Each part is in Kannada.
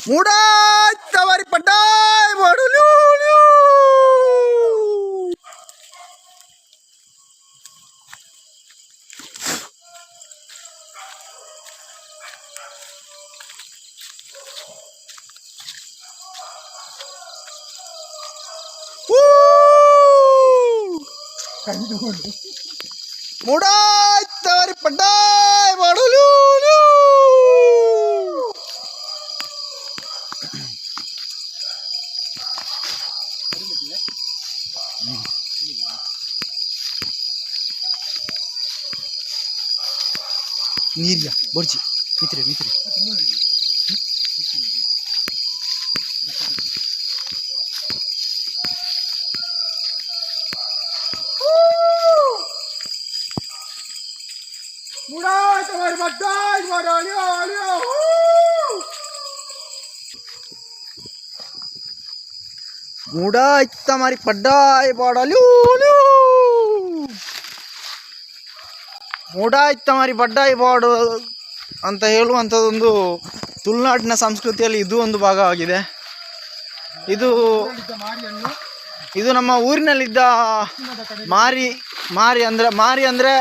Mudah tawari padai baru lu. Mudah tawari padai baru lu. Nirya, borji, mitri. Mudah tawari padai baru lu. Mudah tamari padai baru lu. ಮೂಡಾಯ್ ತಮಾರಿ ಬಡ್ಡಾಯಿ ಬಾಡು ಅಂತ ಹೇಳುವಂಥದ್ದೊಂದು ತುಳುನಾಡಿನ ಸಂಸ್ಕೃತಿಯಲ್ಲಿ ಇದು ಒಂದು ಭಾಗವಾಗಿದೆ. ಇದು ನಮ್ಮ ಊರಿನಲ್ಲಿದ್ದ ಮಾರಿ ಅಂದರೆ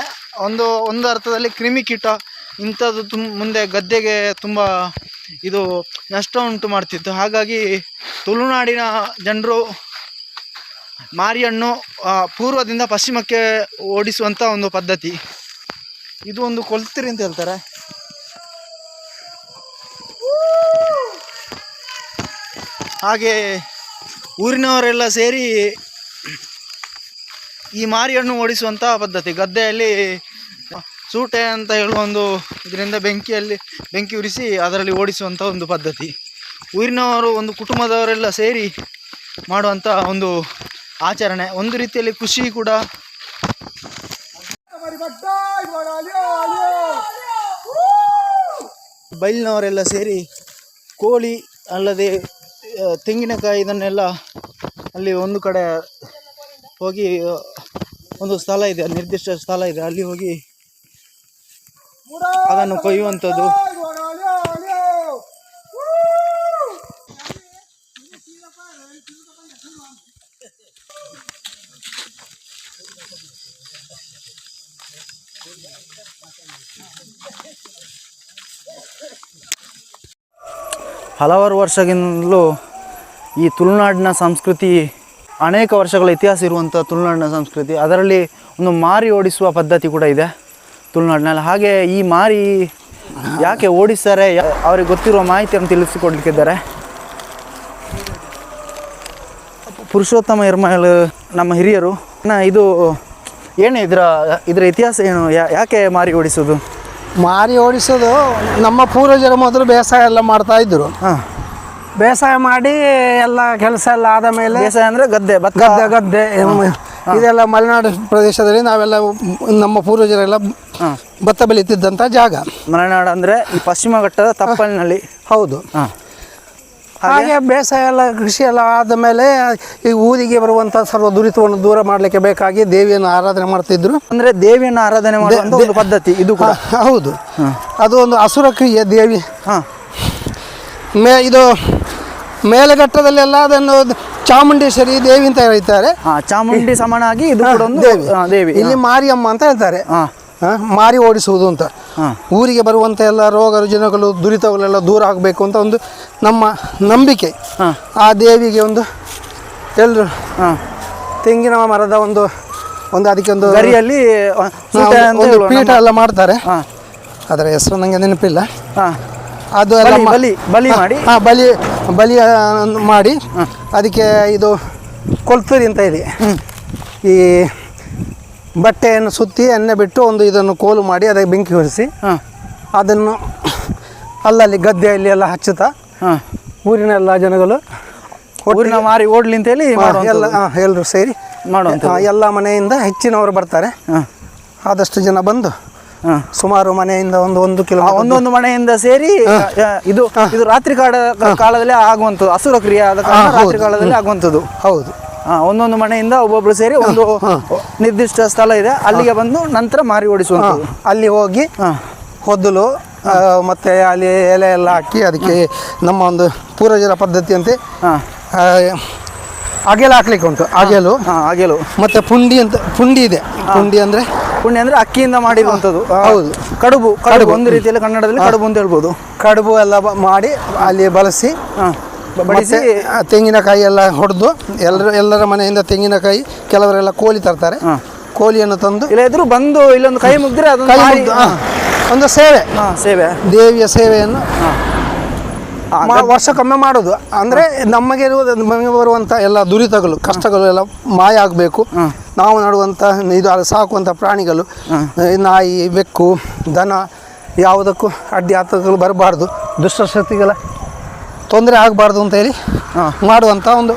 ಒಂದು ಅರ್ಥದಲ್ಲಿ ಕ್ರಿಮಿಕೀಟ ಇಂಥದ್ದು ಮುಂದೆ ಗದ್ದೆಗೆ ತುಂಬ ಇದು ನಷ್ಟ ಉಂಟು ಮಾಡ್ತಿತ್ತು. ಹಾಗಾಗಿ ತುಳುನಾಡಿನ ಜನರು ಮಾರಿಯನ್ನು ಪೂರ್ವದಿಂದ ಪಶ್ಚಿಮಕ್ಕೆ ಓಡಿಸುವಂಥ ಒಂದು ಪದ್ಧತಿ. ಇದು ಒಂದು ಕೊಲ್ತಿರಿ ಅಂತ ಹೇಳ್ತಾರೆ. ಹಾಗೆ ಊರಿನವರೆಲ್ಲ ಸೇರಿ ಈ ಮಾರಿಯನ್ನು ಓಡಿಸುವಂಥ ಪದ್ಧತಿ. ಗದ್ದೆಯಲ್ಲಿ ಸೂಟೆ ಅಂತ ಹೇಳುವ ಒಂದು ಇದರಿಂದ ಬೆಂಕಿ ಉರಿಸಿ ಅದರಲ್ಲಿ ಓಡಿಸುವಂಥ ಒಂದು ಪದ್ಧತಿ. ಊರಿನವರು ಒಂದು ಕುಟುಂಬದವರೆಲ್ಲ ಸೇರಿ ಮಾಡುವಂಥ ಒಂದು ಆಚರಣೆ, ಒಂದು ರೀತಿಯಲ್ಲಿ ಖುಷಿ ಕೂಡ. ಬೈಲಿನವರೆಲ್ಲ ಸೇರಿ ಕೋಳಿ ಅಲ್ಲದೆ ತೆಂಗಿನಕಾಯಿ ಇದನ್ನೆಲ್ಲ ಅಲ್ಲಿ ಒಂದು ಕಡೆ ಹೋಗಿ ಒಂದು ಸ್ಥಳ ಇದೆ, ನಿರ್ದಿಷ್ಟ ಸ್ಥಳ ಇದೆ, ಅಲ್ಲಿ ಹೋಗಿ ಅದನ್ನು ಕೊಯ್ಯುವಂಥದ್ದು. ಹಲವಾರು ವರ್ಷಗಳಿಂದಲೂ ಈ ತುಳುನಾಡಿನ ಸಂಸ್ಕೃತಿ, ಅನೇಕ ವರ್ಷಗಳ ಇತಿಹಾಸ ಇರುವಂಥ ತುಳುನಾಡಿನ ಸಂಸ್ಕೃತಿ, ಅದರಲ್ಲಿ ಒಂದು ಮಾರಿ ಓಡಿಸುವ ಪದ್ಧತಿ ಕೂಡ ಇದೆ ತುಳುನಾಡಿನಲ್ಲಿ. ಹಾಗೆ ಈ ಮಾರಿ ಯಾಕೆ ಓಡಿಸ್ತಾರೆ, ಅವರಿಗೆ ಗೊತ್ತಿರುವ ಮಾಹಿತಿಯನ್ನು ತಿಳಿಸಿಕೊಡ್ಲಿಕ್ಕಿದ್ದಾರೆ ಪುರುಷೋತ್ತಮ ಇರ್ಮಲ್ ನಮ್ಮ ಹಿರಿಯರು. ಇದು ಏನು ಇದರ ಇತಿಹಾಸ ಏನು, ಯಾಕೆ ಮಾರಿ ಓಡಿಸೋದು? ಮಾರಿ ಓಡಿಸೋದು ನಮ್ಮ ಪೂರ್ವಜರ ಮೊದಲು ಬೇಸಾಯ ಎಲ್ಲ ಮಾಡ್ತಾ ಇದ್ರು. ಬೇಸಾಯ ಮಾಡಿ ಎಲ್ಲ ಕೆಲಸ ಎಲ್ಲ ಆದ ಮೇಲೆ, ಬೇಸಾಯ ಅಂದರೆ ಗದ್ದೆ ಇದೆಲ್ಲ ಮಲೆನಾಡು ಪ್ರದೇಶದಲ್ಲಿ ನಾವೆಲ್ಲ ನಮ್ಮ ಪೂರ್ವಜರೆಲ್ಲ ಭತ್ತ ಬೆಳೀತಿದ್ದಂಥ ಜಾಗ. ಮಲೆನಾಡು ಅಂದರೆ ಈ ಪಶ್ಚಿಮ ಘಟ್ಟದ ತಪ್ಪಲಿನಲ್ಲಿ. ಹೌದು. ಹಾಗೆ ಬೇಸಾಯ ಎಲ್ಲ ಕೃಷಿ ಎಲ್ಲ ಆದ ಮೇಲೆ ಈ ಊರಿಗೆ ಬರುವಂಥ ಸರ್ವ ದುರಿತವನ್ನು ದೂರ ಮಾಡಲಿಕ್ಕೆ ಬೇಕಾಗಿ ದೇವಿಯನ್ನು ಆರಾಧನೆ ಮಾಡ್ತಿದ್ರು. ಅಂದರೆ ದೇವಿಯನ್ನು ಆರಾಧನೆ ಮಾಡುವಂಥ ಒಂದು ಪದ್ಧತಿ ಇದು ಕೂಡ. ಹೌದು, ಅದು ಒಂದು ಅಸುರ ಕ್ರಿಯೆ ದೇವಿ. ಇದು ಮೇಲಘಟ್ಟದಲ್ಲೆಲ್ಲ ಅದನ್ನು ಚಾಮುಂಡೇಶ್ವರಿ ದೇವಿ ಅಂತ ಹೇಳ್ತಾರೆ. ಚಾಮುಂಡಿ ಸಮಾನಾಗಿ ಇದು ಕೂಡ ಒಂದು ದೇವಿ. ಇಲ್ಲಿ ಮಾರಿಯಮ್ಮ ಅಂತ ಹೇಳ್ತಾರೆ. ಮಾರಿ ಓಡಿಸುವುದು ಅಂತ. ಊರಿಗೆ ಬರುವಂಥ ಎಲ್ಲ ರೋಗ ರುಜಿನಗಳು ದುರಿತಗಳೆಲ್ಲ ದೂರ ಆಗಬೇಕು ಅಂತ ಒಂದು ನಮ್ಮ ನಂಬಿಕೆ. ಆ ದೇವಿಗೆ ಒಂದು ಎಲ್ಲರೂ ತೆಂಗಿನ ಮರದ ಒಂದು ಅದಕ್ಕೆ ಒಂದು ಗರಿಯಲ್ಲಿ ಒಂದು ಪೀಠ ಎಲ್ಲ ಮಾಡ್ತಾರೆ. ಅದರ ಹೆಸರು ನನಗೆ ನೆನಪಿಲ್ಲ. ಅದು ಎಲ್ಲ ಬಲಿ ಮಾಡಿ ಅದಕ್ಕೆ ಇದು ಕೊಲ್ತುರಿ ಅಂತ ಇದೆ. ಈ ಬಟ್ಟೆಯನ್ನು ಸುತ್ತಿ ಎಣ್ಣೆ ಬಿಟ್ಟು ಒಂದು ಇದನ್ನು ಕೋಲು ಮಾಡಿ ಅದಕ್ಕೆ ಬೆಂಕಿ ಹೊರಿಸಿ ಅದನ್ನು ಅಲ್ಲಲ್ಲಿ ಗದ್ದೆಯಲ್ಲಿ ಎಲ್ಲ ಹಚ್ಚುತ್ತಾ ಊರಿನ ಎಲ್ಲ ಜನಗಳು ಊರಿನ ಮಾರಿ ಓಡ್ಲಿ ಅಂತೇಳಿ ಎಲ್ಲರೂ ಸೇರಿ ಮಾಡುವಂಥ. ಎಲ್ಲ ಮನೆಯಿಂದ ಹೆಚ್ಚಿನವರು ಬರ್ತಾರೆ. ಆದಷ್ಟು ಜನ ಬಂದು ಸುಮಾರು ಮನೆಯಿಂದ ಒಂದು ಕಿಲೋಮೀಟರ್ ಒಂದೊಂದು ಮನೆಯಿಂದ ಸೇರಿ ಇದು ರಾತ್ರಿ ಕಾಲದಲ್ಲಿ ಆಗುವಂಥದ್ದು, ಅಸುರ ಕ್ರಿಯೆ ಆದ ಕಾರಣ ರಾತ್ರಿ ಕಾಲದಲ್ಲಿ ಆಗುವಂಥದ್ದು. ಹೌದು. ಒಂದೊಂದು ಮನೆಯಿಂದ ಒಬ್ಬೊಬ್ರು ಸೇರಿ ಒಂದು ನಿರ್ದಿಷ್ಟ ಸ್ಥಳ ಇದೆ, ಅಲ್ಲಿಗೆ ಬಂದು ನಂತರ ಮಾರಿ ಓಡಿಸುವಂಥದ್ದು. ಅಲ್ಲಿ ಹೋಗಿ ಹೊದ್ದಲು ಮತ್ತು ಅಲ್ಲಿ ಎಲೆ ಎಲ್ಲ ಹಾಕಿ ಅದಕ್ಕೆ ನಮ್ಮ ಒಂದು ಪೂರ್ವಜರ ಪದ್ಧತಿಯಂತೆ ಹಾಂ ಅಗೆಲು ಹಾಕ್ಲಿಕ್ಕೆ ಉಂಟು. ಅಗೆಲು ಹಾಗೆಲು ಮತ್ತು ಪುಂಡಿ ಅಂತ ಪುಂಡಿ ಇದೆ. ಪುಂಡಿ ಅಂದರೆ ಪುಂಡಿ ಅಂದರೆ ಅಕ್ಕಿಯಿಂದ ಮಾಡಿರುವಂಥದ್ದು. ಹೌದು. ಕಡುಬು ಕಡುಬು ಒಂದು ರೀತಿಯಲ್ಲಿ ಕನ್ನಡದಲ್ಲಿ ಕಡುಬು ಅಂತ ಹೇಳ್ಬೋದು. ಕಡುಬು ಎಲ್ಲ ಮಾಡಿ ಅಲ್ಲಿ ಬಳಸಿ ಬಡಿಸಿ ತೆಂಗಿನಕಾಯಿ ಎಲ್ಲ ಹೊಡೆದು ಎಲ್ಲರ ಮನೆಯಿಂದ ತೆಂಗಿನಕಾಯಿ, ಕೆಲವರೆಲ್ಲ ಕೋಳಿ ತರ್ತಾರೆ. ಕೋಳಿಯನ್ನು ತಂದು ಇಲ್ಲ ಎದುರು ಬಂದು ಇಲ್ಲೊಂದು ಕೈ ಮುಗಿದ್ರೆ ಒಂದು ಸೇವೆ, ಸೇವೆ, ದೇವಿಯ ಸೇವೆಯನ್ನು ವರ್ಷಕ್ಕೊಮ್ಮೆ ಮಾಡೋದು. ಅಂದರೆ ನಮಗೆ ಬರುವಂಥ ಎಲ್ಲ ದುರಿತಗಳು, ಕಷ್ಟಗಳು ಎಲ್ಲ ಮಾಯ ಆಗಬೇಕು. ನಾವು ನಡುವಂಥ ಇದು ಸಾಕುವಂಥ ಪ್ರಾಣಿಗಳು, ನಾಯಿ, ಬೆಕ್ಕು, ದನ ಯಾವುದಕ್ಕೂ ಅಡ್ಡಿ ಆತಗಳು ಬರಬಾರ್ದು, ದುಷ್ಟಶಕ್ತಿಗಳ ತೊಂದರೆ ಆಗಬಾರ್ದು ಅಂತ ಹೇಳಿ ಮಾಡುವಂಥ ಒಂದು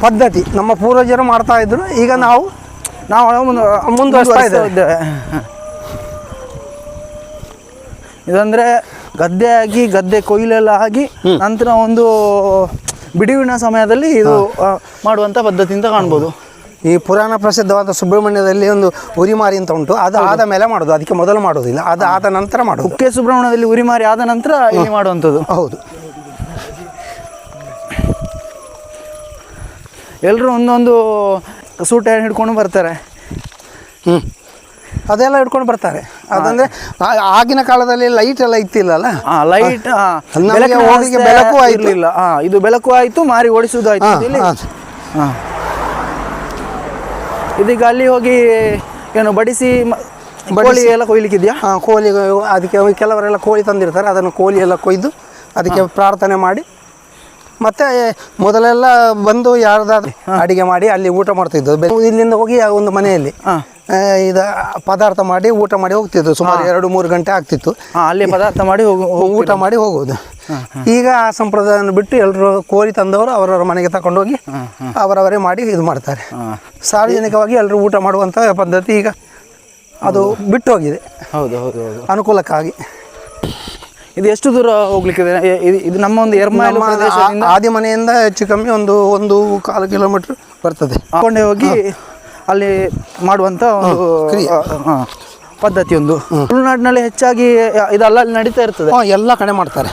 ಪದ್ಧತಿ ನಮ್ಮ ಪೂರ್ವಜರು ಮಾಡ್ತಾ ಇದ್ರು. ಈಗ ನಾವು ಮುಂದುವರಿಸ್ತಾ ಇದ್ದೇವೆ. ಇದಂದರೆ ಗದ್ದೆ ಕೊಯ್ಲೆಲ್ಲ ಆಗಿ ನಂತರ ಒಂದು ಬಿಡುವಿನ ಸಮಯದಲ್ಲಿ ಇದು ಮಾಡುವಂಥ ಪದ್ಧತಿ ಅಂತ ಕಾಣ್ಬೋದು. ಈ ಪುರಾಣ ಪ್ರಸಿದ್ಧವಾದ ಸುಬ್ರಹ್ಮಣ್ಯದಲ್ಲಿ ಒಂದು ಉರಿಮಾರಿ ಅಂತ ಉಂಟು. ಅದು ಆದ ಮೇಲೆ ಮಾಡೋದು, ಅದಕ್ಕೆ ಮೊದಲು ಮಾಡೋದಿಲ್ಲ, ಅದು ಆದ ನಂತರ ಮಾಡೋದು. ಕುಕ್ಕೆ ಸುಬ್ರಹ್ಮಣ್ಯದಲ್ಲಿ ಉರಿಮಾರಿ ಆದ ನಂತರ ಇಲ್ಲಿ ಮಾಡುವಂಥದ್ದು. ಹೌದು. ಎಲ್ಲರೂ ಒಂದೊಂದು ಸೂಟ ಹಿಡ್ಕೊಂಡು ಬರ್ತಾರೆ. ಅದೆಲ್ಲ ಹಿಡ್ಕೊಂಡು ಬರ್ತಾರೆ. ಅದಂದ್ರೆ ಆಗಿನ ಕಾಲದಲ್ಲಿ ಲೈಟ್ ಎಲ್ಲ ಇತ್ತಿಲ್ಲಲ್ಲ, ಲೈಟ್ ಬೆಳಕು ಇರಲಿಲ್ಲ. ಇದು ಬೆಳಕು ಆಯಿತು, ಮಾರಿ ಓಡಿಸುವುದು ಆಯಿತು. ಇದೀಗ ಅಲ್ಲಿ ಹೋಗಿ ಏನು ಬಡಿಸಿ ಕೋಳಿ ಎಲ್ಲ ಕೊಯ್ಲಿಕ್ಕಿದೆಯಾ? ಕೋಳಿ ಅದಕ್ಕೆ ಕೆಲವರೆಲ್ಲ ಕೋಳಿ ತಂದಿರ್ತಾರೆ. ಅದನ್ನು ಕೋಳಿ ಎಲ್ಲ ಕೊಯ್ದು ಅದಕ್ಕೆ ಪ್ರಾರ್ಥನೆ ಮಾಡಿ ಮತ್ತೆ ಮೊದಲೆಲ್ಲ ಬಂದು ಯಾರ್ದಾದ್ರು ಅಡಿಗೆ ಮಾಡಿ ಅಲ್ಲಿ ಊಟ ಮಾಡ್ತಿದ್ದು. ಇಲ್ಲಿಂದ ಹೋಗಿ ಒಂದು ಮನೆಯಲ್ಲಿ ಇದು ಪದಾರ್ಥ ಮಾಡಿ ಊಟ ಮಾಡಿ ಹೋಗ್ತಿದ್ದು. ಸುಮಾರು 2-3 ಗಂಟೆ ಆಗ್ತಿತ್ತು. ಅಲ್ಲಿ ಪದಾರ್ಥ ಮಾಡಿ ಊಟ ಮಾಡಿ ಹೋಗೋದು. ಈಗ ಆ ಸಂಪ್ರದಾಯವನ್ನು ಬಿಟ್ಟು ಎಲ್ಲರೂ ಕೋಳಿ ತಂದವರು ಅವರವರ ಮನೆಗೆ ತಗೊಂಡೋಗಿ ಅವರವರೇ ಮಾಡಿ ಇದು ಮಾಡ್ತಾರೆ. ಸಾರ್ವಜನಿಕವಾಗಿ ಎಲ್ಲರೂ ಊಟ ಮಾಡುವಂಥ ಪದ್ಧತಿ ಈಗ ಅದು ಬಿಟ್ಟು ಹೋಗಿದೆ. ಹೌದು ಹೌದು ಹೌದು, ಅನುಕೂಲಕ್ಕಾಗಿ. ಇದು ಎಷ್ಟು ದೂರ ಹೋಗ್ಲಿಕ್ಕಿದೆ? ಇದು ನಮ್ಮ ಒಂದು ಆದಿ ಮನೆಯಿಂದ ಹೆಚ್ಚು ಕಮ್ಮಿ ಒಂದು 1.25 ಕಿಲೋಮೀಟರ್ ಬರ್ತದೆ. ಕೊಂಡೆ ಹೋಗಿ ಅಲ್ಲಿ ಮಾಡುವಂಥ ಒಂದು ಪದ್ಧತಿ ಒಂದು. ತುಳುನಾಡಿನಲ್ಲಿ ಹೆಚ್ಚಾಗಿ ಇದು ಅಲ್ಲಲ್ಲಿ ನಡೀತಾ ಇರ್ತದೆ. ಎಲ್ಲ ಕಡೆ ಮಾಡ್ತಾರೆ.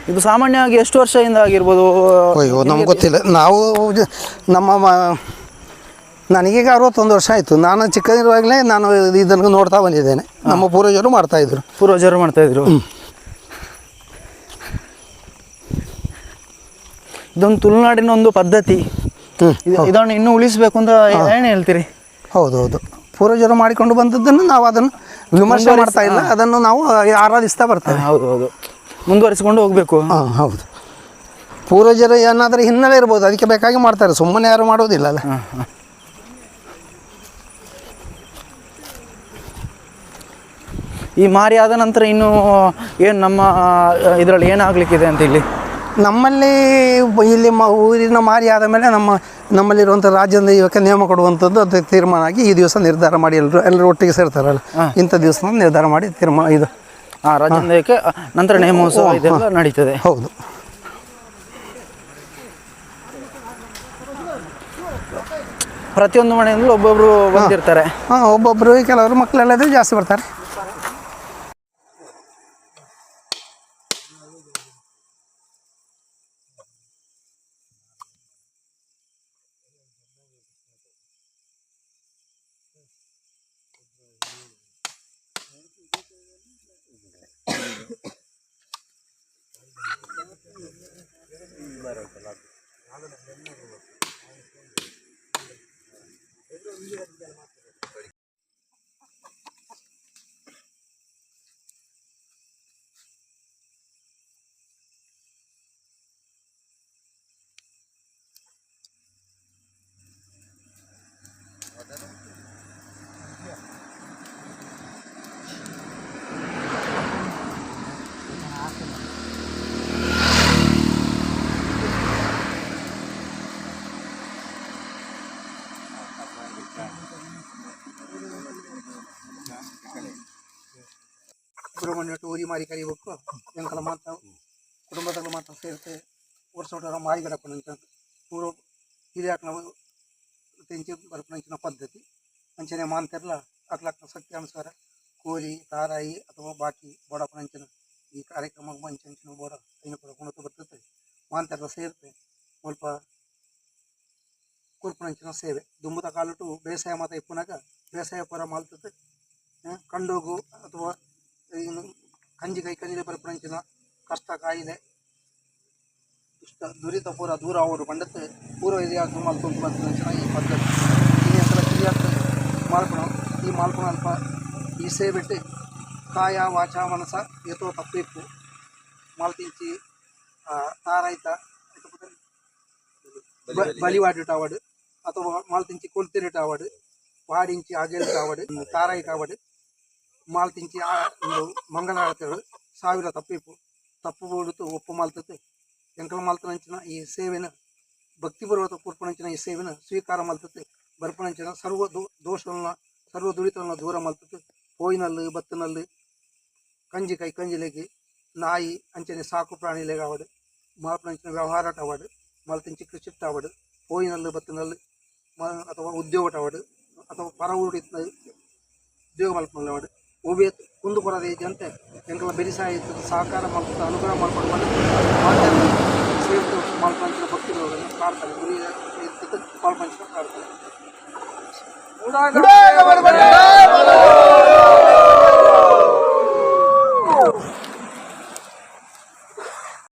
ಇದು ಸಾಮಾನ್ಯವಾಗಿ ಎಷ್ಟು ವರ್ಷದಿಂದ ಆಗಿರ್ಬೋದು? ಅಯ್ಯೋ ನಮ್ಗೆ ಗೊತ್ತಿಲ್ಲ. ನಾವು ನನಗೀಗ 61 ವರ್ಷ ಆಯಿತು. ನಾನು ಚಿಕ್ಕದಿರುವಾಗಲೇ ನಾನು ಇದನ್ನು ನೋಡ್ತಾ ಬಂದಿದ್ದೇನೆ. ನಮ್ಮ ಪೂರ್ವಜರು ಮಾಡ್ತಾಯಿದ್ರು. ಇದೊಂದು ತುಳುನಾಡಿನ ಒಂದು ಪದ್ಧತಿ. ಇದನ್ನು ಇನ್ನೂ ಉಳಿಸಬೇಕು ಅಂತ ಏನು ಹೇಳ್ತೀರಿ? ಹೌದು. ಪೂರ್ವಜರು ಮಾಡಿಕೊಂಡು ಬಂದದ್ದನ್ನು ನಾವು ಅದನ್ನು ವಿಮರ್ಶೆ ಮಾಡ್ತಾ ಇಲ್ಲ, ಅದನ್ನು ನಾವು ಆರಾಧಿಸ್ತಾ ಬರ್ತೇವೆ. ಹೌದು, ಮುಂದುವರಿಸಿಕೊಂಡು ಹೋಗಬೇಕು. ಹೌದು. ಪೂರ್ವಜರು ಏನಾದರೂ ಹಿನ್ನೆಲೆ ಇರ್ಬೋದು, ಅದಕ್ಕೆ ಬೇಕಾಗಿ ಮಾಡ್ತಾರೆ, ಸುಮ್ಮನೆ ಯಾರು ಮಾಡೋದಿಲ್ಲ ಅಲ್ಲ. ಈ ಮಾರಿ ಆದ ನಂತರ ಇನ್ನು ಏನು ನಮ್ಮ ಇದರಲ್ಲಿ ಏನಾಗಲಿಕ್ಕಿದೆ ಅಂತ ನಮ್ಮಲ್ಲಿ ಇಲ್ಲಿ ಊರಿನ ಮಾರಿ ಆದ ಮೇಲೆ ನಮ್ಮಲ್ಲಿರುವಂಥ ರಾಜ್ಯದ ದೈವಕ್ಕೆ ನೇಮ ಕೊಡುವಂಥದ್ದು ಅದು ತೀರ್ಮಾನ ಆಗಿ ಈ ದಿವಸ ನಿರ್ಧಾರ ಮಾಡಿ ಎಲ್ಲರೂ ಒಟ್ಟಿಗೆ ಸೇರ್ತಾರಲ್ಲ, ಇಂಥ ದಿವಸ ನಿರ್ಧಾರ ಮಾಡಿ ತೀರ್ಮಾನ ಇದು ರಾಜ್ಯದ ದೈವಕ್ಕೆ ನಂತರ ನೇಮೋತ್ಸವ ಇದೆಲ್ಲ ನಡೀತದೆ. ಹೌದು. ಪ್ರತಿಯೊಂದು ಮನೆಯಿಂದಲೂ ಒಬ್ಬೊಬ್ಬರು ಬಂದಿರ್ತಾರೆ. ಒಬ್ಬೊಬ್ಬರು, ಕೆಲವರು ಮಕ್ಕಳೆಲ್ಲ ಜಾಸ್ತಿ ಬರ್ತಾರೆ. ಸುಬ್ರಹ್ಮಣ್ಯ ಊರಿ ಮಾರಿ ಕರಿಬೇಕು ಎಂಕಲ ಮಾತ್ರ ಕುಟುಂಬದಲ್ಲಿ ಮಾತ್ರ ಸೇರುತ್ತೆ ವರ್ಷ ಮಾರಿ ಗಡಪಣ ಅಂತ ಪೂರ್ವ ಹಿರಿಯಾಕ ನಾವು त्यांची बरपणांची पद्धती ಅಂಚನೆ ಮಾನ್ತೆರ್ಲ ಅಕ್ಲಕ್ಕ ಶಕ್ತಿ ಅನುಸಾರ ಕೋಲಿ ತಾರಾಯಿ ಅಥವಾ ಬಾಕಿ ಬೋಡಪ್ಪನಂಚಿನ ಈ ಕಾರ್ಯಕ್ರಮಕ್ಕೆ ಮಂಚಂಚಿನ ಬೋಡ ಐನು ಕೂಡ ಗುಣತ ಬರ್ತದೆ ಮಾನ್ತೆರ್ಲ ಸೇರ್ತೆ ಸ್ವಲ್ಪ ಕುರ್ಪಣಂಚಿನ ಸೇವೆ ದುಂಬುದ ಕಾಲಟು ಬೇಸಾಯ ಮಾತ ಇಪ್ಪನಾಗ ಬೇಸಾಯ ಪರ ಮಾಲ್ತದೆ ಕಂಡೋಗು ಅಥವಾ ಕಂಜಿ ಕೈ ಕಲಿಲೆ ಬರಪಣಂಚಿನ ಕಷ್ಟ ಕಾಯಿಲೆ ದುಷ್ಟ ದುರಿತ ಪೂರ ದೂರ ಅವರು ಬಂಡತ್ತೆ ಪೂರ್ವ ಇತಿಹಾಸ ಮಾಲ್ತೊಂದು ಬಂದಂಚಿನ ಈ ಪದ್ಧತಿ ಈ ಹೆಸರ ಕ್ರಿಯಾತ್ತ ಮಾಲ್ಪಣ ಈ ಮಾಲ್ಪಣ ಅಲ್ಪ ಈ ಸೇವೆಟ್ಟು ಕಾಯ ವಾಚ ಮನಸ ಏತೋ ತಪ್ಪಿಪ್ಪು ಮಾಲ್ತಿಂಚಿ ತಾರಾಯ್ತ ಬಲಿವಾಡಿಟ ಆವಡು ಅಥವಾ ಮಾಲ್ತಿಂಚಿ ಕೊಲ್ತಿರಿಟ ಆವಡು ವಾಡಿಂಚಿ ಅಗೆಲ್ಟ ಆವಡು ತಾರಾಯ್ಕ ಆವಡು ಮಾಲ್ತಿಂಚಿ ಒಂದು ಮಂಗಳಾರತಿಗಳು ಸಾವಿರ ತಪ್ಪಿಪ್ಪು ತಪ್ಪು ಬೋಡುತ್ತು ಒಪ್ಪು ಮಾಲ್ತತೆ ಎಂಕಲ ಮಾಲ್ತನಂಚಿನ ಈ ಸೇವೆನ ಭಕ್ತಿಪೂರ್ವಕ ಕೂರ್ಪಣಂಚಿನ ಈ ಸೇವೆನ ಸ್ವೀಕಾರ ಮಾಲ್ತತೆ ಬರ್ಪಣಂಚಿನ ಸರ್ವ ದೋಷಗಳನ್ನ ಸರ್ವ ದುರಿತಗಳನ್ನ ದೂರ ಮಾಲ್ತತೆ ಪೋಯಿನಲ್ಲಿ ಬತ್ತನಲ್ಲಿ ಕಂಜಿ ಕೈ ಕಂಜಿಲೆಗೆ ನಾಯಿ ಅಂಚನೆ ಸಾಕು ಪ್ರಾಣಿಲೆಗ ಆವಡು ಮಾಲ್ಪಣಂಚಿನ ವ್ಯವಹಾರಟ ಆವಡು ಮಾಲ್ತಿಂಚಿ ಕೃಷಿಟ್ ಆವಡು ಪೋಯಿನಲ್ಲಿ ಬತ್ತನಲ್ಲಿ ಅಥವಾ ಉದ್ಯೋಗಟ ಆವಡು ಅಥವಾ ಪರ ಊಡಿ ಉದ್ಯೋಗ ಮಲ್ಪನಲ್ಲಿ ಆವಡು ಒಬ್ಬ ಕುಂದು ಬರೋದು ಅಂತೆ ಎಂಕಲ ಬೆರಿಸಾಯ ಸಹಕಾರ ಮಾಡ್ಕೊಂಡು ಅನುಗ್ರಹ ಮಾಡ್ಕೊಂಡು ಬಂದು ಸೇರಿತು ಮಾಲ್ಪಂಚಿನ ಭಕ್ತಿಗಳನ್ನು ಕಾಡ್ತಾರೆ ಗುರಿ ಮಾಲ್ಪಂಚಿನ ಕಾಡ್ತಾರೆ